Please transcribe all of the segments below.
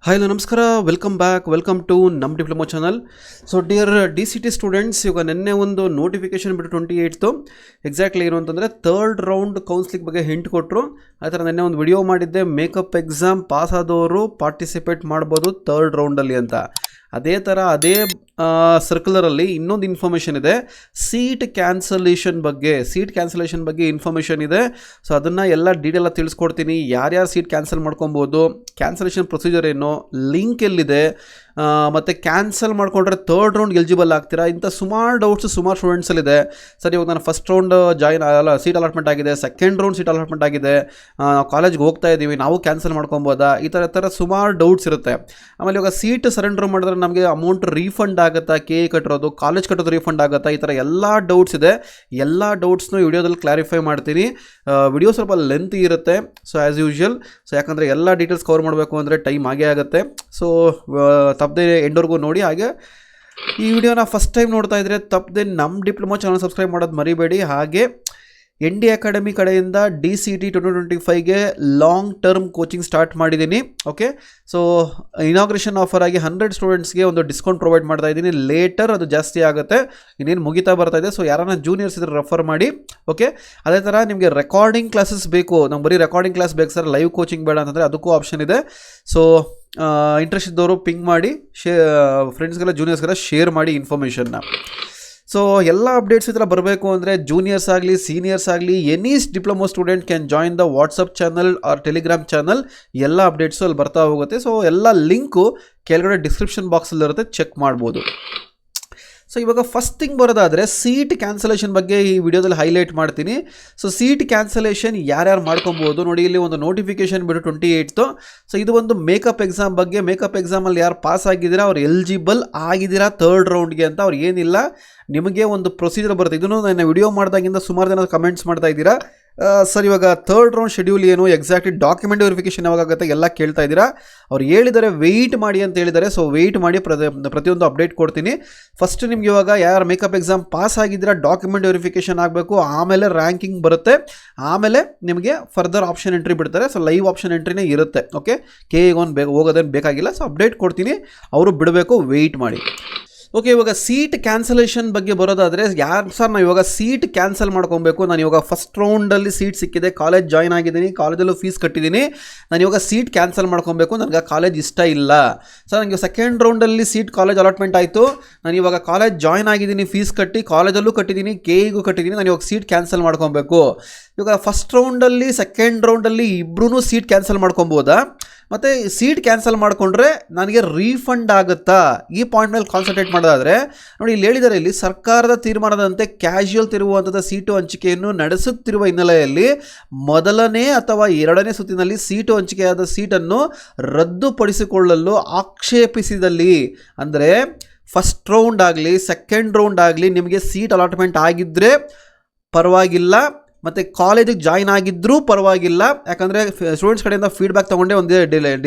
Hi ನಮಸ್ಕಾರ, welcome back, welcome to ನಮ್ಮ diploma channel. So dear DCT students, ಇವಾಗ ನಿನ್ನೆ ಒಂದು ನೋಟಿಫಿಕೇಶನ್ ಬಿಟ್ಟು 28th ಎಕ್ಸಾಕ್ಟ್ಲಿ ಏನು ಅಂತಂದರೆ ಥರ್ಡ್ ರೌಂಡ್ ಕೌನ್ಸಿಲಿಂಗ್ ಬಗ್ಗೆ ಹಿಂಟ್ ಕೊಟ್ಟರು. ಆ ಥರ ನಿನ್ನೆ ಒಂದು ವಿಡಿಯೋ ಮಾಡಿದ್ದೆ, ಮೇಕಪ್ ಎಕ್ಸಾಮ್ ಪಾಸ್ ಆದವರು ಪಾರ್ಟಿಸಿಪೇಟ್ ಮಾಡ್ಬೋದು ಥರ್ಡ್ ರೌಂಡಲ್ಲಿ ಅಂತ. ಅದೇ ಥರ ಅದೇ ಸರ್ಕ್ಯುಲರಲ್ಲಿ ಇನ್ನೊಂದು ಇನ್ಫಾರ್ಮೇಷನ್ ಇದೆ, ಸೀಟ್ ಕ್ಯಾನ್ಸಲೇಷನ್ ಬಗ್ಗೆ ಇನ್ಫಾರ್ಮೇಷನ್ ಇದೆ. ಸೊ ಅದನ್ನು ಎಲ್ಲ ಡೀಟೇಲ್ ತಿಳಿಸ್ಕೊಡ್ತೀನಿ. ಯಾರ್ಯಾರು ಸೀಟ್ ಕ್ಯಾನ್ಸಲ್ ಮಾಡ್ಕೊಬೋದು, ಕ್ಯಾನ್ಸಲೇಷನ್ ಪ್ರೊಸೀಜರ್ ಏನು, ಲಿಂಕ್ ಎಲ್ಲಿದೆ, ಮತ್ತು ಕ್ಯಾನ್ಸಲ್ ಮಾಡಿಕೊಂಡ್ರೆ ಥರ್ಡ್ ರೌಂಡ್ ಎಲಿಜಿಬಲ್ ಆಗ್ತೀರಾ, ಇಂಥ ಸುಮಾರು ಡೌಟ್ಸ್ ಸುಮಾರು ಸ್ಟೂಡೆಂಟ್ಸಲ್ಲಿದೆ. ಸರ್ ಇವಾಗ ನಾನು ಫಸ್ಟ್ ರೌಂಡ್ ಸೀಟ್ ಅಲಾಟ್ಮೆಂಟ್ ಆಗಿದೆ, ಸೆಕೆಂಡ್ ರೌಂಡ್ ಸೀಟ್ ಅಲಾಟ್ಮೆಂಟ್ ಆಗಿದೆ, ನಾವು ಕಾಲೇಜ್ಗೆ ಹೋಗ್ತಾ ಇದ್ದೀವಿ, ನಾವು ಕ್ಯಾನ್ಸಲ್ ಮಾಡ್ಕೊಬೋದಾ, ಈ ಥರ ಸುಮಾರು ಡೌಟ್ಸ್ ಇರುತ್ತೆ. ಆಮೇಲೆ ಇವಾಗ ಸೀಟ್ ಸರೆಂಡರ್ ಮಾಡಿದ್ರೆ ನಮಗೆ ಅಮೌಂಟ್ ರೀಫಂಡ್ ಆಗುತ್ತಾ, ಕಟ್ಟೋದು, ಕಾಲೇಜ್ ಕಟ್ಟೋದು ರೀಫಂಡ್ ಆಗುತ್ತಾ, ಈ ಥರ ಎಲ್ಲ ಡೌಟ್ಸ್ ಇದೆ. ಎಲ್ಲ ಡೌಟ್ಸ್ನು ವಿಡಿಯೋದಲ್ಲಿ ಕ್ಲಾರಿಫೈ ಮಾಡ್ತೀನಿ. ವಿಡಿಯೋ ಸ್ವಲ್ಪ ಲೆಂತ್ ಇರುತ್ತೆ, ಸೊ ಆ್ಯಸ್ ಯೂಶುವಲ್. ಸೊ ಯಾಕಂದರೆ ಎಲ್ಲ ಡೀಟೇಲ್ಸ್ ಕವರ್ ಮಾಡಬೇಕು ಅಂದರೆ ಟೈಮ್ ಆಗೇ ಆಗುತ್ತೆ. ಸೊ ತಪ್ಪದೆ ಎಂಡ್ವರೆಗೂ ನೋಡಿ. ಹಾಗೆ ಈ ವಿಡಿಯೋನ ಫಸ್ಟ್ ಟೈಮ್ ನೋಡ್ತಾ ಇದ್ದರೆ ತಪ್ಪದೆ ನಮ್ಮ ಡಿಪ್ಲೊಮಾ ಚಾನಲ್ ಸಬ್ಸ್ಕ್ರೈಬ್ ಮಾಡೋದು ಮರಿಬೇಡಿ. ಹಾಗೆ ND ಅಕಾಡೆಮಿ ಕಡೆಯಿಂದ DCT 2025ಗೆ ಲಾಂಗ್ ಟರ್ಮ್ ಕೋಚಿಂಗ್ ಸ್ಟಾರ್ಟ್ ಮಾಡಿದ್ದೀನಿ. ಓಕೆ, ಸೊ ಇನಾಗ್ರೇಷನ್ ಆಫರ್ ಆಗಿ 100 ಸ್ಟೂಡೆಂಟ್ಸ್ಗೆ ಒಂದು ಡಿಸ್ಕೌಂಟ್ ಪ್ರೊವೈಡ್ ಮಾಡ್ತಾ ಇದ್ದೀನಿ. ಲೇಟರ್ ಅದು ಜಾಸ್ತಿ ಆಗುತ್ತೆ, ಇನ್ನೇನು ಮುಗಿತಾ ಬರ್ತಾ ಇದೆ. ಸೊ ಯಾರನ್ನ ಜೂನಿಯರ್ಸ್ ಇದ್ರೆ ರೆಫರ್ ಮಾಡಿ. ಓಕೆ, ಅದೇ ಥರ ನಿಮಗೆ ರೆಕಾರ್ಡಿಂಗ್ ಕ್ಲಾಸಸ್ ಬೇಕು, ನಮ್ಗೆ ಬರೀ ರೆಕಾರ್ಡಿಂಗ್ ಕ್ಲಾಸ್ ಬೇಕು ಸರ್, ಲೈವ್ ಕೋಚಿಂಗ್ ಬೇಡ ಅಂತಂದರೆ ಅದಕ್ಕೂ ಆಪ್ಷನ್ ಇದೆ. ಸೊ ಇಂಟ್ರೆಸ್ಟ್ ಇದ್ದವರು ಪಿಂಗ್ ಮಾಡಿ, ಫ್ರೆಂಡ್ಸ್ಗೆಲ್ಲ ಜೂನಿಯರ್ಸ್ಗೆಲ್ಲ ಶೇರ್ ಮಾಡಿ ಇನ್ಫಾರ್ಮೇಷನ್ನ. ಸೊ ಎಲ್ಲ ಅಪ್ಡೇಟ್ಸ್ ಈ ಥರ ಬರಬೇಕು ಅಂದರೆ ಜೂನಿಯರ್ಸ್ ಆಗಲಿ ಸೀನಿಯರ್ಸ್ ಆಗಲಿ any diploma student can join the WhatsApp channel or Telegram channel. ಎಲ್ಲ ಅಪ್ಡೇಟ್ಸು ಅಲ್ಲಿ ಬರ್ತಾ ಹೋಗುತ್ತೆ. ಸೊ ಎಲ್ಲ ಲಿಂಕು ಕೆಳಗಡೆ ಡಿಸ್ಕ್ರಿಪ್ಷನ್ ಬಾಕ್ಸಲ್ಲಿರುತ್ತೆ, ಚೆಕ್ ಮಾಡ್ಬೋದು. ಸೊ ಇವಾಗ ಫಸ್ಟ್ ಥಿಂಗ್ ಬರೋದಾದರೆ ಸೀಟ್ ಕ್ಯಾನ್ಸಲೇಷನ್ ಬಗ್ಗೆ ಈ ವಿಡಿಯೋದಲ್ಲಿ ಹೈಲೈಟ್ ಮಾಡ್ತೀನಿ. ಸೊ ಸೀಟ್ ಕ್ಯಾನ್ಸಲೇಷನ್ ಯಾರ್ಯಾರು ಮಾಡ್ಕೊಬೋದು ನೋಡಿ, ಇಲ್ಲಿ ಒಂದು ನೋಟಿಫಿಕೇಶನ್ ಬಿಟ್ಟು 28th. ಸೊ ಇದು ಒಂದು ಮೇಕಪ್ ಎಕ್ಸಾಮ್ ಬಗ್ಗೆ. ಮೇಕಪ್ ಎಕ್ಸಾಮಲ್ಲಿ ಯಾರು ಪಾಸ್ ಆಗಿದ್ದೀರಾ ಅವ್ರು ಎಲಿಜಿಬಲ್ ಆಗಿದ್ದೀರಾ ಥರ್ಡ್ ರೌಂಡ್ಗೆ ಅಂತ. ಅವ್ರು ಏನಿಲ್ಲ, ನಿಮಗೆ ಒಂದು ಪ್ರೊಸೀಜರ್ ಬರುತ್ತೆ. ಇದನ್ನು ನಾನು ವಿಡಿಯೋ ಮಾಡಿದಾಗಿಂದ ಸುಮಾರು ಜನ ಕಮೆಂಟ್ಸ್ ಮಾಡ್ತಾ ಇದ್ದೀರಾ, ಸರ್ ಇವಾಗ ಥರ್ಡ್ ರೌಂಡ್ ಶೆಡ್ಯೂಲ್ ಏನು, ಎಕ್ಸಾಕ್ಟ್ಲಿ ಡಾಕ್ಯುಮೆಂಟ್ ವೆರಿಫಿಕೇಷನ್ ಯಾವಾಗುತ್ತೆ ಎಲ್ಲ ಕೇಳ್ತಾ ಇದ್ದೀರಾ. ಅವ್ರು ಹೇಳಿದ್ದಾರೆ ವೆಯ್ಟ್ ಮಾಡಿ ಅಂತ ಹೇಳಿದ್ದಾರೆ. ಸೊ ವೆಯ್ಟ್ ಮಾಡಿ, ಪ್ರತಿಯೊಂದು ಅಪ್ಡೇಟ್ ಕೊಡ್ತೀನಿ. ಫಸ್ಟ್ ನಿಮ್ಗೆ ಇವಾಗ ಯಾರು ಮೇಕಪ್ ಎಕ್ಸಾಮ್ ಪಾಸ್ ಆಗಿದ್ದೀರಾ ಡಾಕ್ಯುಮೆಂಟ್ ವೆರಿಫಿಕೇಷನ್ ಆಗಬೇಕು, ಆಮೇಲೆ ರ್ಯಾಂಕಿಂಗ್ ಬರುತ್ತೆ, ಆಮೇಲೆ ನಿಮಗೆ ಫರ್ದರ್ ಆಪ್ಷನ್ ಎಂಟ್ರಿ ಬಿಡ್ತಾರೆ. ಸೊ ಲೈವ್ ಆಪ್ಷನ್ ಎಂಟ್ರಿನೇ ಇರುತ್ತೆ. ಓಕೆ, KA1 ಹೋಗೋದೇನು ಬೇಕಾಗಿಲ್ಲ. ಸೊ ಅಪ್ಡೇಟ್ ಕೊಡ್ತೀನಿ, ಅವರು ಬಿಡಬೇಕು, ವೆಯ್ಟ್ ಮಾಡಿ. ಓಕೆ, ಇವಾಗ ಸೀಟ್ ಕ್ಯಾನ್ಸಲೇಷನ್ ಬಗ್ಗೆ ಬರೋದಾದರೆ, ಯಾರು ಸರ್ ನಾವು ಇವಾಗ ಸೀಟ್ ಕ್ಯಾನ್ಸಲ್ ಮಾಡ್ಕೊಬೇಕು, ನಾನು ಇವಾಗ ಫಸ್ಟ್ ರೌಂಡಲ್ಲಿ ಸೀಟ್ ಸಿಕ್ಕಿದೆ, ಕಾಲೇಜ್ ಜಾಯ್ನ್ ಆಗಿದ್ದೀನಿ, ಕಾಲೇಜಲ್ಲೂ ಫೀಸ್ ಕಟ್ಟಿದ್ದೀನಿ, ನಾನು ಇವಾಗ ಸೀಟ್ ಕ್ಯಾನ್ಸಲ್ ಮಾಡ್ಕೊಬೇಕು, ನನಗೆ ಕಾಲೇಜ್ ಇಷ್ಟ ಇಲ್ಲ. ಸರ್ ನನಗೆ ಸೆಕೆಂಡ್ ರೌಂಡಲ್ಲಿ ಸೀಟ್ ಕಾಲೇಜ್ ಅಲಾಟ್ಮೆಂಟ್ ಆಯಿತು, ನಾನು ಇವಾಗ ಕಾಲೇಜ್ ಜಾಯ್ನ್ ಆಗಿದ್ದೀನಿ, ಫೀಸ್ ಕಟ್ಟಿ ಕಾಲೇಜಲ್ಲೂ ಕಟ್ಟಿದ್ದೀನಿ, KEಗೂ ಕಟ್ಟಿದ್ದೀನಿ, ನಾನು ಇವಾಗ ಸೀಟ್ ಕ್ಯಾನ್ಸಲ್ ಮಾಡ್ಕೊಬೇಕು. ಇವಾಗ ಫಸ್ಟ್ ರೌಂಡಲ್ಲಿ ಸೆಕೆಂಡ್ ರೌಂಡಲ್ಲಿ ಇಬ್ಬರೂ ಸೀಟ್ ಕ್ಯಾನ್ಸಲ್ ಮಾಡ್ಕೊಬೋದಾ, ಮತ್ತು ಸೀಟ್ ಕ್ಯಾನ್ಸಲ್ ಮಾಡಿಕೊಂಡ್ರೆ ನನಗೆ ರೀಫಂಡ್ ಆಗುತ್ತಾ, ಈ ಪಾಯಿಂಟ್ ಮೇಲೆ ಕಾನ್ಸಂಟ್ರೇಟ್ ಮಾಡೋದಾದರೆ ನೋಡಿ, ಇಲ್ಲಿ ಹೇಳಿದ್ದಾರೆ, ಇಲ್ಲಿ ಸರ್ಕಾರದ ತೀರ್ಮಾನದಂತೆ ಕ್ಯಾಶುಯಲ್ ತಿರುಗುವಂಥದ್ದು ಸೀಟು ಹಂಚಿಕೆಯನ್ನು ನಡೆಸುತ್ತಿರುವ ಹಿನ್ನೆಲೆಯಲ್ಲಿ ಮೊದಲನೇ ಅಥವಾ ಎರಡನೇ ಸುತ್ತಿನಲ್ಲಿ ಸೀಟು ಹಂಚಿಕೆಯಾದ ಸೀಟನ್ನು ರದ್ದುಪಡಿಸಿಕೊಳ್ಳಲು ಆಕ್ಷೇಪಿಸಿದಲ್ಲಿ, ಅಂದರೆ ಫಸ್ಟ್ ರೌಂಡ್ ಆಗಲಿ ಸೆಕೆಂಡ್ ರೌಂಡ್ ಆಗಲಿ ನಿಮಗೆ ಸೀಟ್ ಅಲಾಟ್ಮೆಂಟ್ ಆಗಿದ್ದರೆ ಪರವಾಗಿಲ್ಲ, ಮತ್ತು ಕಾಲೇಜಿಗೆ ಜಾಯ್ನ್ ಆಗಿದ್ದರೂ ಪರವಾಗಿಲ್ಲ. ಯಾಕಂದರೆ ಸ್ಟೂಡೆಂಟ್ಸ್ ಕಡೆಯಿಂದ ಫೀಡ್ಬ್ಯಾಕ್ ತೊಗೊಂಡೆ ಒಂದೇ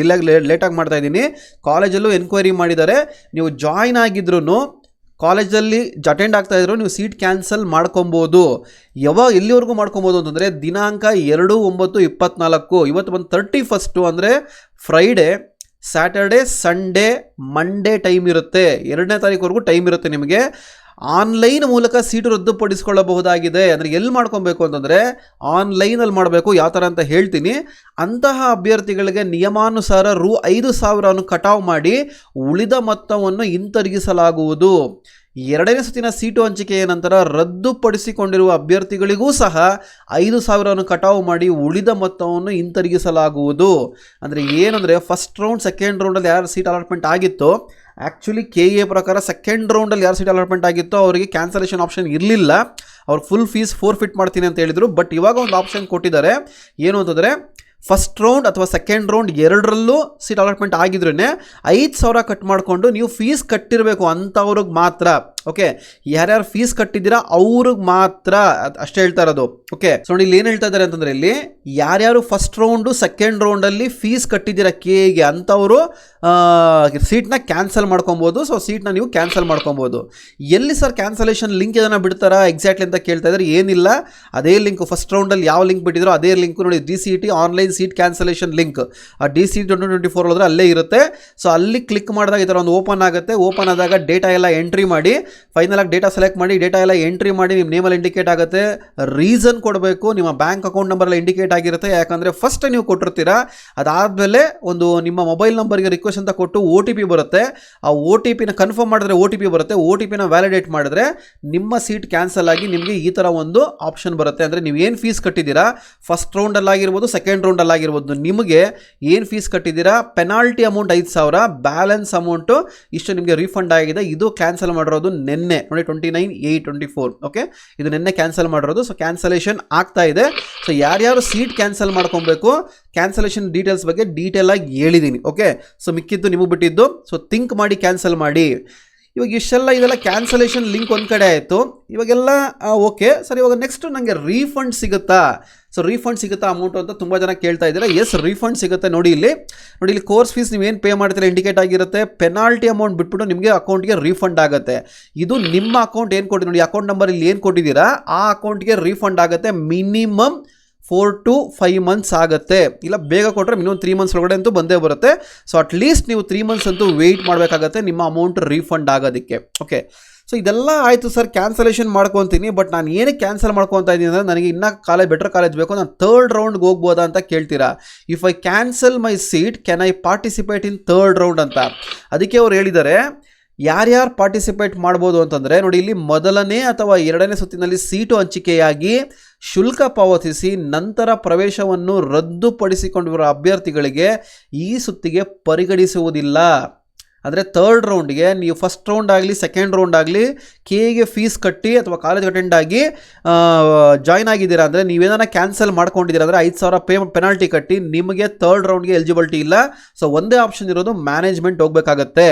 ಲೇಟಾಗಿ ಮಾಡ್ತಾಯಿದ್ದೀನಿ. ಕಾಲೇಜಲ್ಲೂ ಎನ್ಕ್ವೈರಿ ಮಾಡಿದ್ದಾರೆ, ನೀವು ಜಾಯ್ನ್ ಆಗಿದ್ರೂ ಕಾಲೇಜಲ್ಲಿ ಅಟೆಂಡ್ ಆಗ್ತಾಯಿದ್ರು ನೀವು ಸೀಟ್ ಕ್ಯಾನ್ಸಲ್ ಮಾಡ್ಕೊಬೋದು. ಎಲ್ಲಿವರೆಗೂ ಮಾಡ್ಕೊಬೋದು ಅಂತಂದರೆ ದಿನಾಂಕ 2/9/24, ಇವತ್ತು ಬಂದು 31st ಅಂದರೆ Friday, Saturday, Sunday, Monday time ಇರುತ್ತೆ. 2ನೇ ತಾರೀಕುವರೆಗೂ ಟೈಮ್ ಇರುತ್ತೆ ನಿಮಗೆ. ಆನ್ಲೈನ್ ಮೂಲಕ ಸೀಟು ರದ್ದುಪಡಿಸಿಕೊಳ್ಳಬಹುದಾಗಿದೆ. ಅಂದರೆ ಎಲ್ಲಿ ಮಾಡ್ಕೊಬೇಕು ಅಂತಂದರೆ ಆನ್ಲೈನಲ್ಲಿ ಮಾಡಬೇಕು. ಯಾವ ಥರ ಅಂತ ಹೇಳ್ತೀನಿ. ಅಂತಹ ಅಭ್ಯರ್ಥಿಗಳಿಗೆ ನಿಯಮಾನುಸಾರ Rs. 5,000 ಕಟಾವು ಮಾಡಿ ಉಳಿದ ಮೊತ್ತವನ್ನು ಹಿಂತಿರುಗಿಸಲಾಗುವುದು. ಎರಡನೇ ಸುತ್ತಿನ ಸೀಟು ಹಂಚಿಕೆಯ ನಂತರ ರದ್ದುಪಡಿಸಿಕೊಂಡಿರುವ ಅಭ್ಯರ್ಥಿಗಳಿಗೂ ಸಹ 5,000 ಕಟಾವು ಮಾಡಿ ಉಳಿದ ಮೊತ್ತವನ್ನು ಹಿಂತಿರುಗಿಸಲಾಗುವುದು. ಅಂದರೆ ಏನಂದರೆ ಫಸ್ಟ್ ರೌಂಡ್ ಸೆಕೆಂಡ್ ರೌಂಡಲ್ಲಿ ಯಾರು ಸೀಟ್ ಅಲಾಟ್ಮೆಂಟ್ ಆಗಿತ್ತೋ, ಆ್ಯಕ್ಚುಲಿ KA ಪ್ರಕಾರ ಸೆಕೆಂಡ್ ರೌಂಡಲ್ಲಿ ಯಾರು ಸೀಟ್ ಅಲಾಟ್ಮೆಂಟ್ ಆಗಿತ್ತೋ ಅವರಿಗೆ ಕ್ಯಾನ್ಸಲೇಷನ್ ಆಪ್ಷನ್ ಇರಲಿಲ್ಲ, ಅವ್ರು ಫುಲ್ ಫೀಸ್ ಫೋರ್ಫಿಟ್ ಮಾಡ್ತೀನಿ ಅಂತ ಹೇಳಿದರು. ಬಟ್ ಇವಾಗ ಒಂದು ಆಪ್ಷನ್ ಕೊಟ್ಟಿದ್ದಾರೆ, ಏನು ಅಂತಂದರೆ ಫಸ್ಟ್ ರೌಂಡ್ ಅಥವಾ ಸೆಕೆಂಡ್ ರೌಂಡ್ ಎರಡರಲ್ಲೂ ಸೀಟ್ ಅಲಾಟ್ಮೆಂಟ್ ಆಗಿದ್ರೇ 5,000 ಕಟ್ ಮಾಡಿಕೊಂಡು ನೀವು ಫೀಸ್ ಕಟ್ಟಿರಬೇಕು ಅಂಥವ್ರಿಗೆ ಮಾತ್ರ. ಓಕೆ, ಯಾರ್ಯಾರು ಫೀಸ್ ಕಟ್ಟಿದ್ದೀರಾ ಅವ್ರಿಗೆ ಮಾತ್ರ ಅಷ್ಟೇ ಹೇಳ್ತಾ ಇರೋದು. ಓಕೆ, ಸೊ ನೋಡಿ ಇಲ್ಲಿ ಏನು ಹೇಳ್ತಾ ಇದ್ದಾರೆ ಅಂತಂದರೆ, ಇಲ್ಲಿ ಯಾರ್ಯಾರು ಫಸ್ಟ್ ರೌಂಡು ಸೆಕೆಂಡ್ ರೌಂಡಲ್ಲಿ ಫೀಸ್ ಕಟ್ಟಿದ್ದೀರಾ KEಗೆ ಅಂಥವರು ಸೀಟ್ನ ಕ್ಯಾನ್ಸಲ್ ಮಾಡ್ಕೊಬೋದು. ಸೊ ಸೀಟ್ನ ನೀವು ಕ್ಯಾನ್ಸಲ್ ಮಾಡ್ಕೊಬೋದು. ಎಲ್ಲಿ ಸರ್ ಕ್ಯಾನ್ಸಲೇಷನ್ ಲಿಂಕ್ ಇದನ್ನು ಬಿಡ್ತಾರಾ ಎಕ್ಸಾಕ್ಟ್ಲಿ ಅಂತ ಕೇಳ್ತಾ ಇದ್ದಾರೆ. ಏನಿಲ್ಲ, ಅದೇ ಲಿಂಕ್ ಫಸ್ಟ್ ರೌಂಡಲ್ಲಿ ಯಾವ ಲಿಂಕ್ ಬಿಟ್ಟಿದ್ರು ಅದೇ ಲಿಂಕ್ ನೋಡಿ, DCT online online seat cancellation link ಆ DC 2024 ಹೋದ್ರೆ ಅಲ್ಲೇ ಇರುತ್ತೆ. ಸೊ ಅಲ್ಲಿ ಕ್ಲಿಕ್ ಮಾಡಿದಾಗ ಈ ಥರ ಒಂದು ಓಪನ್ ಆಗುತ್ತೆ. ಓಪನ್ ಆದಾಗ ಡೇಟಾ ಎಲ್ಲ ಎಂಟ್ರಿ ಮಾಡಿ, ಫೈನಲ್ ಆಗಿ ಡೇಟಾ ಸೆಲೆಕ್ಟ್ ಮಾಡಿ, ಡೇಟಾ ಎಲ್ಲ ಎಂಟ್ರಿ ಮಾಡಿ ನಿಮ್ಮ ನೇಮಲ್ಲಿ ಇಂಡಿಕೇಟ್ ಆಗುತ್ತೆ. ರೀಸನ್ ಕೊಡಬೇಕು, ನಿಮ್ಮ ಬ್ಯಾಂಕ್ ಅಕೌಂಟ್ ನಂಬರ್ ಎಲ್ಲ ಇಂಡಿಕೇಟ್ ಆಗಿರುತ್ತೆ. ಯಾಕಂದರೆ ಫಸ್ಟ್ ನೀವು ಕೊಟ್ಟಿರ್ತೀರಾ, ಅದಾದಮೇಲೆ ಒಂದು ನಿಮ್ಮ ಮೊಬೈಲ್ ನಂಬರ್ಗೆ ರಿಕ್ವೆಸ್ಟ್ ಅಂತ ಕೊಟ್ಟು OTP ಬರುತ್ತೆ. ಆ OTPನ ಕನ್ಫರ್ಮ್ ಮಾಡಿದ್ರೆ OTP ಬರುತ್ತೆ. OTPನ ವ್ಯಾಲಿಡೇಟ್ ಮಾಡಿದ್ರೆ ನಿಮ್ಮ ಸೀಟ್ ಕ್ಯಾನ್ಸಲ್ ಆಗಿ ನಿಮಗೆ ಈ ಥರ ಒಂದು ಆಪ್ಷನ್ ಬರುತ್ತೆ. ಅಂದರೆ ನೀವು ಏನು ಫೀಸ್ ಕಟ್ಟಿದ್ದೀರಾ, ಫಸ್ಟ್ ರೌಂಡಲ್ಲಾಗಿರ್ಬೋದು, ಸೆಕೆಂಡ್ ರೌಂಡಲ್ಲಾಗಿರ್ಬೋದು, ನಿಮಗೆ ಏನು ಫೀಸ್ ಕಟ್ಟಿದ್ದೀರಾ, ಪೆನಾಲ್ಟಿ ಅಮೌಂಟ್ 5,000, ಬ್ಯಾಲೆನ್ಸ್ ಅಮೌಂಟು ಇಷ್ಟು ನಿಮಗೆ ರೀಫಂಡ್ ಆಗಿದೆ. ಇದು ಕ್ಯಾನ್ಸಲ್ ಮಾಡಿರೋದು ನಿನ್ನೆ ನೋಡಿ, 29/8/24. ಓಕೆ, ಇದು ನಿನ್ನೆ ಕ್ಯಾನ್ಸಲ್ ಮಾಡಿರೋದು. ಸೊ ಕ್ಯಾನ್ಸಲೇಷನ್ ಆಗ್ತಾ ಇದೆ. ಸೊ ಯಾರ್ಯಾರು ಸೀಟ್ ಕ್ಯಾನ್ಸಲ್ ಮಾಡ್ಕೊಬೇಕು, ಕ್ಯಾನ್ಸಲೇಷನ್ ಡೀಟೇಲ್ಸ್ ಬಗ್ಗೆ ಡೀಟೇಲ್ ಆಗಿ ಹೇಳಿದ್ದೀನಿ. ಓಕೆ, ಸೊ ಮಿಕ್ಕಿದ್ದು ನಿಮಗೆ ಬಿಟ್ಟಿದ್ದು. ಸೊ ಥಿಂಕ್ ಮಾಡಿ ಕ್ಯಾನ್ಸಲ್ ಮಾಡಿ. ಇವಾಗ ಇಷ್ಟೆಲ್ಲ ಇದೆಲ್ಲ ಕ್ಯಾನ್ಸಲೇಷನ್ ಲಿಂಕ್ ಒಂದು ಕಡೆ ಆಯಿತು. ಇವಾಗೆಲ್ಲ ಓಕೆ ಸರ್, ಇವಾಗ ನೆಕ್ಸ್ಟ್ ನನಗೆ ರೀಫಂಡ್ ಸಿಗುತ್ತಾ? ಸೊ ರೀಫಂಡ್ ಸಿಗುತ್ತಾ ಅಮೌಂಟು ಅಂತ ತುಂಬ ಜನ ಕೇಳ್ತಾ ಇದ್ದೀರಾ. ಎಸ್, ರೀಫಂಡ್ ಸಿಗುತ್ತೆ. ನೋಡಿ ಇಲ್ಲಿ ಕೋರ್ಸ್ ಫೀಸ್ ನೀವೇನು ಪೇ ಮಾಡ್ತೀರಾ ಇಂಡಿಕೇಟ್ ಆಗಿರುತ್ತೆ. ಪೆನಾಲ್ಟಿ ಅಮೌಂಟ್ ಬಿಟ್ಬಿಟ್ಟು ನಿಮಗೆ ಅಕೌಂಟ್ಗೆ ರೀಫಂಡ್ ಆಗುತ್ತೆ. ಇದು ನಿಮ್ಮ ಅಕೌಂಟ್ ಏನು ಕೊಟ್ಟಿದ್ದೀರಿ ನೋಡಿ, ಅಕೌಂಟ್ ನಂಬರ್ ಇಲ್ಲಿ ಏನು ಕೊಟ್ಟಿದ್ದೀರಾ ಆ ಅಕೌಂಟ್ಗೆ ರೀಫಂಡ್ ಆಗುತ್ತೆ. ಮಿನಿಮಮ್ 4 to 5 months ಆಗುತ್ತೆ. ಇಲ್ಲ ಬೇಗ ಕೊಟ್ಟರೆ ಮಿನಿಮಮ್ 3 months ಒಳಗಡೆ ಅಂತೂ ಬಂದೇ ಬರುತ್ತೆ. ಸೊ ಅಟ್ಲೀಸ್ಟ್ ನೀವು 3 months ಅಂತೂ ವೆಯ್ಟ್ ಮಾಡಬೇಕಾಗತ್ತೆ ನಿಮ್ಮ ಅಮೌಂಟ್ ರೀಫಂಡ್ ಆಗೋದಕ್ಕೆ. ಓಕೆ, ಸೊ ಇದೆಲ್ಲ ಆಯಿತು ಸರ್, ಕ್ಯಾನ್ಸಲೇಷನ್ ಮಾಡ್ಕೊತೀನಿ. ಬಟ್ ನಾನು ಏನಕ್ಕೆ ಕ್ಯಾನ್ಸಲ್ ಮಾಡ್ಕೊತಾ ಇದ್ದೀನಿ ಅಂದರೆ ನನಗೆ ಇನ್ನೂ ಬೆಟರ್ ಕಾಲೇಜ್ ಬೇಕು, ನಾನು ಥರ್ಡ್ ರೌಂಡ್ಗೆ ಹೋಗ್ಬೋದಾ ಅಂತ ಕೇಳ್ತೀರಾ. If I cancel my seat can I participate in third round ಅಂತ. ಅದಕ್ಕೆ ಅವ್ರು ಹೇಳಿದ್ದಾರೆ ಯಾರ್ಯಾರು ಪಾರ್ಟಿಸಿಪೇಟ್ ಮಾಡ್ಬೋದು ಅಂತಂದರೆ ನೋಡಿ, ಇಲ್ಲಿ ಮೊದಲನೇ ಅಥವಾ ಎರಡನೇ ಸುತ್ತಿನಲ್ಲಿ ಸೀಟು ಹಂಚಿಕೆಯಾಗಿ ಶುಲ್ಕ ಪಾವತಿಸಿ ನಂತರ ಪ್ರವೇಶವನ್ನು ರದ್ದುಪಡಿಸಿಕೊಂಡಿರುವ ಅಭ್ಯರ್ಥಿಗಳಿಗೆ ಈ ಸುತ್ತಿಗೆ ಪರಿಗಣಿಸುವುದಿಲ್ಲ. ಅಂದರೆ ಥರ್ಡ್ ರೌಂಡ್ಗೆ ನೀವು ಫಸ್ಟ್ ರೌಂಡ್ ಆಗಲಿ ಸೆಕೆಂಡ್ ರೌಂಡ್ ಆಗಲಿ KAಗೆ ಫೀಸ್ ಕಟ್ಟಿ ಅಥವಾ ಕಾಲೇಜ್ ಅಟೆಂಡ್ ಆಗಿ ಜಾಯ್ನ್ ಆಗಿದ್ದೀರಾ ಅಂದರೆ, ನೀವೇನಾರ ಕ್ಯಾನ್ಸಲ್ ಮಾಡ್ಕೊಂಡಿದ್ದೀರಾ ಅಂದರೆ 5,000 ಪೆನಾಲ್ಟಿ ಕಟ್ಟಿ ನಿಮಗೆ ಥರ್ಡ್ ರೌಂಡ್ಗೆ ಎಲಿಜಿಬಿಲಿಟಿ ಇಲ್ಲ. ಸೊ ಒಂದೇ ಆಪ್ಷನ್ ಇರೋದು ಮ್ಯಾನೇಜ್ಮೆಂಟ್ ಹೋಗಬೇಕಾಗತ್ತೆ.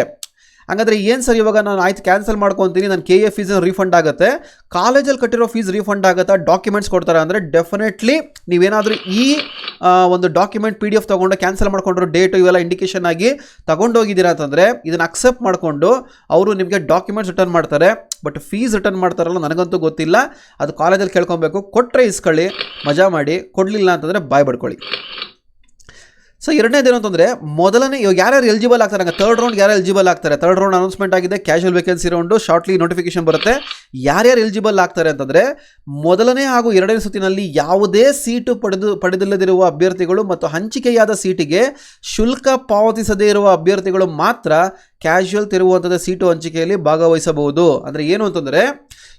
ಹಾಗಾದರೆ ಏನು ಸರ್, ಇವಾಗ ನಾನು ಆಯ್ತು ಕ್ಯಾನ್ಸಲ್ ಮಾಡ್ಕೊತೀನಿ, ನಾನು KA ಫೀಸ್ ರೀಫಂಡ್ ಆಗುತ್ತೆ, ಕಾಲೇಜಲ್ಲಿ ಕಟ್ಟಿರೋ ಫೀಸ್ ರೀಫಂಡ್ ಆಗುತ್ತಾ, ಡಾಕ್ಯುಮೆಂಟ್ಸ್ ಕೊಡ್ತಾರೆ ಅಂದರೆ ಡೆಫಿನೆಟ್ಲಿ ನೀವೇನಾದರೂ ಈ ಒಂದು ಡಾಕ್ಯುಮೆಂಟ್ PDF ತೊಗೊಂಡು ಕ್ಯಾನ್ಸಲ್ ಮಾಡ್ಕೊಂಡ್ರು ಡೇಟು ಇವೆಲ್ಲ ಇಂಡಿಕೇಶನ್ ಆಗಿ ತೊಗೊಂಡೋಗಿದ್ದೀರಾ ಅಂತಂದರೆ ಇದನ್ನು ಅಕ್ಸೆಪ್ಟ್ ಮಾಡಿಕೊಂಡು ಅವರು ನಿಮಗೆ ಡಾಕ್ಯುಮೆಂಟ್ಸ್ ರಿಟರ್ನ್ ಮಾಡ್ತಾರೆ. ಬಟ್ ಫೀಸ್ ರಿಟರ್ನ್ ಮಾಡ್ತಾರಲ್ಲ ನನಗಂತೂ ಗೊತ್ತಿಲ್ಲ, ಅದು ಕಾಲೇಜಲ್ಲಿ ಕೇಳ್ಕೊಬೇಕು. ಕೊಟ್ಟರೆ ಇಸ್ಕೊಳ್ಳಿ, ಮಜಾ ಮಾಡಿ, ಕೊಡಲಿಲ್ಲ ಅಂತಂದರೆ ಬಾಯ್ ಬಡ್ಕೊಳ್ಳಿ. ಸೊ ಎರಡನೇದೇನು ಅಂತಂದರೆ ಮೊದಲನೇ ಇವಾಗ ಯಾರ್ಯಾರು ಎಲಿಜಿಬಲ್ ಆಗ್ತಾರೆ, ಥರ್ಡ್ ರೌಂಡ್ ಯಾರು ಎಲಿಜಿಬಲ್ ಆಗ್ತಾರೆ, ಥರ್ಡ್ ರೌಂಡ್ ಅನೌನ್ಸ್ಮೆಂಟ್ ಆಗಿದೆ, casual vacancy round shortly notification ಬರುತ್ತೆ. ಯಾರ್ಯಾರು ಎಲಿಜಿಬಲ್ ಆಗ್ತಾರೆ ಅಂತಂದರೆ ಮೊದಲನೇ ಹಾಗೂ ಎರಡನೇ ಸುತ್ತಿನಲ್ಲಿ ಯಾವುದೇ ಸೀಟು ಪಡೆದಿಲ್ಲದಿರುವ ಅಭ್ಯರ್ಥಿಗಳು ಮತ್ತು ಹಂಚಿಕೆಯಾದ ಸೀಟಿಗೆ ಶುಲ್ಕ ಪಾವತಿಸದೇ ಇರುವ ಅಭ್ಯರ್ಥಿಗಳು ಮಾತ್ರ ಕ್ಯಾಶುವಲ್ ತಿರುಗುವಂಥದ್ದು ಸೀಟು ಹಂಚಿಕೆಯಲ್ಲಿ ಭಾಗವಹಿಸಬಹುದು. ಅಂದರೆ ಏನು ಅಂತಂದರೆ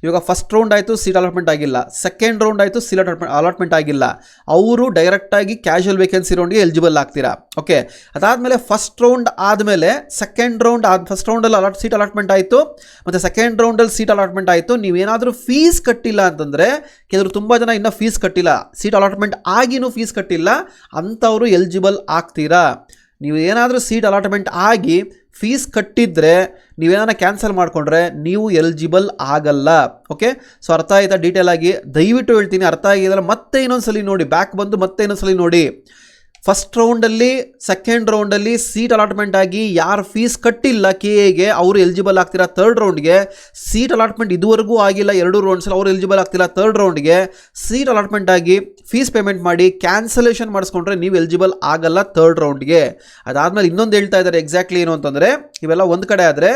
ಇವಾಗ ಫಸ್ಟ್ ರೌಂಡ್ ಆಯಿತು, ಸೀಟ್ ಅಲಾಟ್ಮೆಂಟ್ ಆಗಿಲ್ಲ, ಸೆಕೆಂಡ್ ರೌಂಡ್ ಆಯಿತು, ಸೀಟ್ ಅಲಾಟ್ಮೆಂಟ್ ಆಗಿಲ್ಲ, ಅವರು ಡೈರೆಕ್ಟಾಗಿ ಕ್ಯಾಶುವಲ್ ವೇಕೆನ್ಸಿ ರೌಂಡ್ಗೆ ಎಲಿಜಿಬಲ್ ಆಗ್ತೀರಾ. ಓಕೆ, ಅದಾದಮೇಲೆ ಫಸ್ಟ್ ರೌಂಡ್ ಆದಮೇಲೆ ಸೆಕೆಂಡ್ ರೌಂಡ್ ಫಸ್ಟ್ ರೌಂಡಲ್ಲಿ ಸೀಟ್ ಅಲಾಟ್ಮೆಂಟ್ ಆಯಿತು ಮತ್ತು ಸೆಕೆಂಡ್ ರೌಂಡಲ್ಲಿ ಸೀಟ್ ಅಲಾಟ್ಮೆಂಟ್ ಆಯಿತು. ನೀವೇನಾದರೂ ಫೀಸ್ ಕಟ್ಟಿಲ್ಲ ಅಂತಂದರೆ, ಕೆಲವರು ತುಂಬ ಜನ ಇನ್ನೂ ಫೀಸ್ ಕಟ್ಟಿಲ್ಲ, ಸೀಟ್ ಅಲಾಟ್ಮೆಂಟ್ ಆಗಿನೂ ಫೀಸ್ ಕಟ್ಟಿಲ್ಲ, ಅಂಥವರು ಎಲಿಜಿಬಲ್ ಆಗ್ತೀರಾ. ನೀವು ಏನಾದರೂ ಸೀಟ್ ಅಲಾಟ್ಮೆಂಟ್ ಆಗಿ ಫೀಸ್ ಕಟ್ಟಿದ್ರೆ ನೀವೇನಾರ ಕ್ಯಾನ್ಸಲ್ ಮಾಡಿಕೊಂಡ್ರೆ ನೀವು ಎಲಿಜಿಬಲ್ ಆಗಲ್ಲ. ಓಕೆ, ಸೊ ಅರ್ಥ ಆಯಿತಾ? ಡೀಟೇಲ್ ಆಗಿ ದಯವಿಟ್ಟು ಹೇಳ್ತೀನಿ, ಅರ್ಥ ಆಗಿದ್ರೆ ಮತ್ತೆ ಇನ್ನೊಂದ್ಸಲಿ ನೋಡಿ, ಬ್ಯಾಕ್ ಬಂದು ಮತ್ತೆ ಇನ್ನೊಂದ್ಸಲಿ ನೋಡಿ. ಫಸ್ಟ್ ರೌಂಡಲ್ಲಿ ಸೆಕೆಂಡ್ ರೌಂಡಲ್ಲಿ ಸೀಟ್ ಅಲಾಟ್ಮೆಂಟ್ ಆಗಿ ಯಾರು ಫೀಸ್ ಕಟ್ಟಿಲ್ಲ KAಗೆ ಅವರು ಎಲಿಜಿಬಲ್ ಆಗ್ತೀರಾ ಥರ್ಡ್ ರೌಂಡ್ಗೆ. ಸೀಟ್ ಅಲಾಟ್ಮೆಂಟ್ ಇದುವರೆಗೂ ಆಗಿಲ್ಲ 2 ರೌಂಡ್ಸಲ್ಲಿ, ಅವರು ಎಲಿಜಿಬಲ್ ಆಗ್ತಿಲ್ಲ ಥರ್ಡ್ ರೌಂಡ್ಗೆ. ಸೀಟ್ ಅಲಾಟ್ಮೆಂಟ್ ಆಗಿ ಫೀಸ್ ಪೇಮೆಂಟ್ ಮಾಡಿ ಕ್ಯಾನ್ಸಲೇಷನ್ ಮಾಡಿಸ್ಕೊಂಡ್ರೆ ನೀವು ಎಲಿಜಿಬಲ್ ಆಗಲ್ಲ ಥರ್ಡ್ ರೌಂಡ್ಗೆ. ಅದಾದಮೇಲೆ ಇನ್ನೊಂದು ಹೇಳ್ತಾ ಇದ್ದಾರೆ ಎಕ್ಸಾಕ್ಟ್ಲಿ ಏನು ಅಂತಂದರೆ, ಇವೆಲ್ಲ ಒಂದು ಕಡೆ ಆದರೆ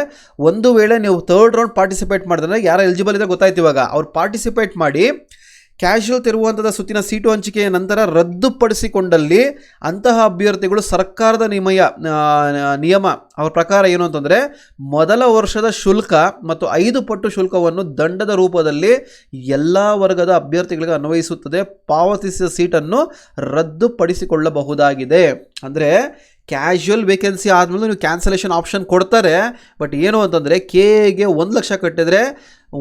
ಒಂದು ವೇಳೆ ನೀವು ಥರ್ಡ್ ರೌಂಡ್ ಪಾರ್ಟಿಸಿಪೇಟ್ ಮಾಡಿದ್ರೆ ಯಾರು ಎಲಿಜಿಬಲ್ ಇದೆ ಗೊತ್ತಾಯ್ತು. ಇವಾಗ ಅವ್ರು ಪಾರ್ಟಿಸಿಪೇಟ್ ಮಾಡಿ ಕ್ಯಾಶುವಲ್ ತಿರುಗುವಂಥದ್ದು ಸುತ್ತಿನ ಸೀಟು ಹಂಚಿಕೆಯ ನಂತರ ರದ್ದುಪಡಿಸಿಕೊಂಡಲ್ಲಿ ಅಂತಹ ಅಭ್ಯರ್ಥಿಗಳು ಸರ್ಕಾರದ ನಿಯಮ ಅವರ ಪ್ರಕಾರ ಏನು ಅಂತಂದರೆ ಮೊದಲ ವರ್ಷದ ಶುಲ್ಕ ಮತ್ತು 5 ಪಟ್ಟು ಶುಲ್ಕವನ್ನು ದಂಡದ ರೂಪದಲ್ಲಿ ಎಲ್ಲ ವರ್ಗದ ಅಭ್ಯರ್ಥಿಗಳಿಗೆ ಅನ್ವಯಿಸುತ್ತದೆ. ಪಾವತಿಸಿದ ಸೀಟನ್ನು ರದ್ದುಪಡಿಸಿಕೊಳ್ಳಬಹುದಾಗಿದೆ. ಅಂದರೆ ಕ್ಯಾಶುವಲ್ ವೇಕೆನ್ಸಿ ಆದಮೇಲೆ ನೀವು ಕ್ಯಾನ್ಸಲೇಷನ್ ಆಪ್ಷನ್ ಕೊಡ್ತಾರೆ. ಬಟ್ ಏನು ಅಂತಂದರೆ KAಗೆ 1 ಲಕ್ಷ ಕಟ್ಟಿದರೆ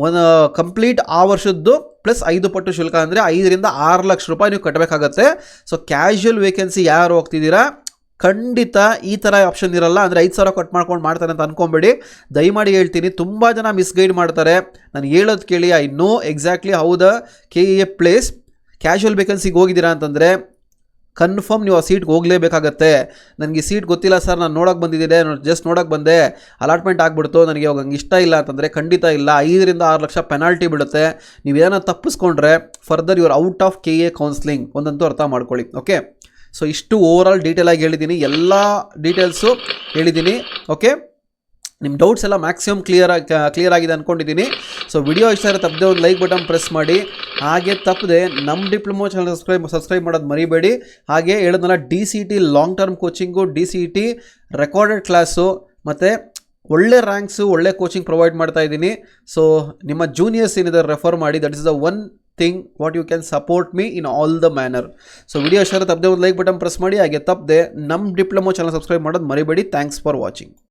ಒಂದು ಕಂಪ್ಲೀಟ್ ಆ ವರ್ಷದ್ದು ಪ್ಲಸ್ 5 ಪಟ್ಟು ಶುಲ್ಕ ಅಂದರೆ 5ರಿಂದ 6 ಲಕ್ಷ ರೂಪಾಯಿ ನೀವು ಕಟ್ಟಬೇಕಾಗತ್ತೆ. ಸೊ ಕ್ಯಾಶುವಲ್ ವೇಕೆನ್ಸಿ ಯಾರು ಹೋಗ್ತಿದ್ದೀರಾ ಖಂಡಿತ ಈ ಥರ ಆಪ್ಷನ್ ಇರಲ್ಲ. ಅಂದರೆ 5,000 ಕಟ್ ಮಾಡ್ಕೊಂಡು ಮಾಡ್ತಾರೆ ಅಂತ ಅಂದ್ಕೊಂಬೇಡಿ. ದಯಮಾಡಿ ಹೇಳ್ತೀನಿ, ತುಂಬ ಜನ ಮಿಸ್ಗೈಡ್ ಮಾಡ್ತಾರೆ. ನಾನು ಹೇಳೋದು ಕೇಳಿ, I know exactly how the KA place. Casual ವೇಕೆನ್ಸಿಗೆ ಹೋಗಿದ್ದೀರಾ ಅಂತಂದರೆ ಕನ್ಫರ್ಮ್ ನೀವು ಆ ಸೀಟ್ಗೆ ಹೋಗಲೇಬೇಕಾಗತ್ತೆ. ನನಗೆ ಸೀಟ್ ಗೊತ್ತಿಲ್ಲ ಸರ್, ನಾನು ನೋಡೋಕೆ ಬಂದಿದ್ದೆ, ಜಸ್ಟ್ ನೋಡೋಕೆ ಬಂದೆ, ಅಲಾಟ್ಮೆಂಟ್ ಆಗಿಬಿಡ್ತು, ನನಗೆ ಇವಾಗ ಹಂಗೆ ಇಷ್ಟ ಇಲ್ಲ ಅಂತಂದರೆ ಖಂಡಿತ ಇಲ್ಲ. 5ರಿಂದ 6 ಲಕ್ಷ ಪೆನಾಲ್ಟಿ ಬಿಡುತ್ತೆ. ನೀವೇನೋ ತಪ್ಪಿಸ್ಕೊಂಡ್ರೆ further your out of KA counselling ಒಂದಂತೂ ಅರ್ಥ ಮಾಡ್ಕೊಳ್ಳಿ. ಓಕೆ, ಸೊ ಇಷ್ಟು ಓವರ್ ಆಲ್ ಡೀಟೇಲಾಗಿ ಹೇಳಿದ್ದೀನಿ, ಎಲ್ಲ ಡೀಟೇಲ್ಸು ಹೇಳಿದ್ದೀನಿ. ಓಕೆ, ನಿಮ್ಮ ಡೌಟ್ಸ್ ಎಲ್ಲ ಮ್ಯಾಕ್ಸಿಮಮ್ ಕ್ಲಿಯರ್ ಆಗಿದೆ ಅಂದ್ಕೊಂಡಿದ್ದೀನಿ. ಸೊ ವಿಡಿಯೋ ಇಷ್ಟ ಇರೋ ತಪ್ಪದೆ ಒಂದು ಲೈಕ್ ಬಟನ್ ಪ್ರೆಸ್ ಮಾಡಿ. ಹಾಗೆ ತಪ್ಪದೆ ನಮ್ಮ ಡಿಪ್ಲೊಮೋ ಚಾನಲ್ ಸಬ್ಸ್ಕ್ರೈಬ್ ಮಾಡೋದು ಮರಿಬೇಡಿ. ಹಾಗೆ ಹೇಳಿದ್ನಲ್ಲ, DCET long term coaching, DCET recorded class ಮತ್ತು ಒಳ್ಳೆ ರ್ಯಾಂಕ್ಸು, ಒಳ್ಳೆ ಕೋಚಿಂಗ್ ಪ್ರೊವೈಡ್ ಮಾಡ್ತಾ ಇದ್ದೀನಿ. ಸೊ ನಿಮ್ಮ ಜೂನಿಯರ್ಸ್ ಏನಿದೆ ರೆಫರ್ ಮಾಡಿ. That is the one thing what you can support me in all the manner. So video ಇಷ್ಟ ಇರೋ ತಪ್ಪದೆ ಒಂದು ಲೈಕ್ ಬಟನ್ ಪ್ರೆಸ್ ಮಾಡಿ. ಹಾಗೆ ತಪ್ಪದೆ ನಮ್ಮ ಡಿಪ್ಲೊಮೋ ಚಾನಲ್ ಸಬ್ಸ್ಕ್ರೈಬ್ ಮಾಡೋದು ಮರಿಬೇಡಿ. Thanks for watching.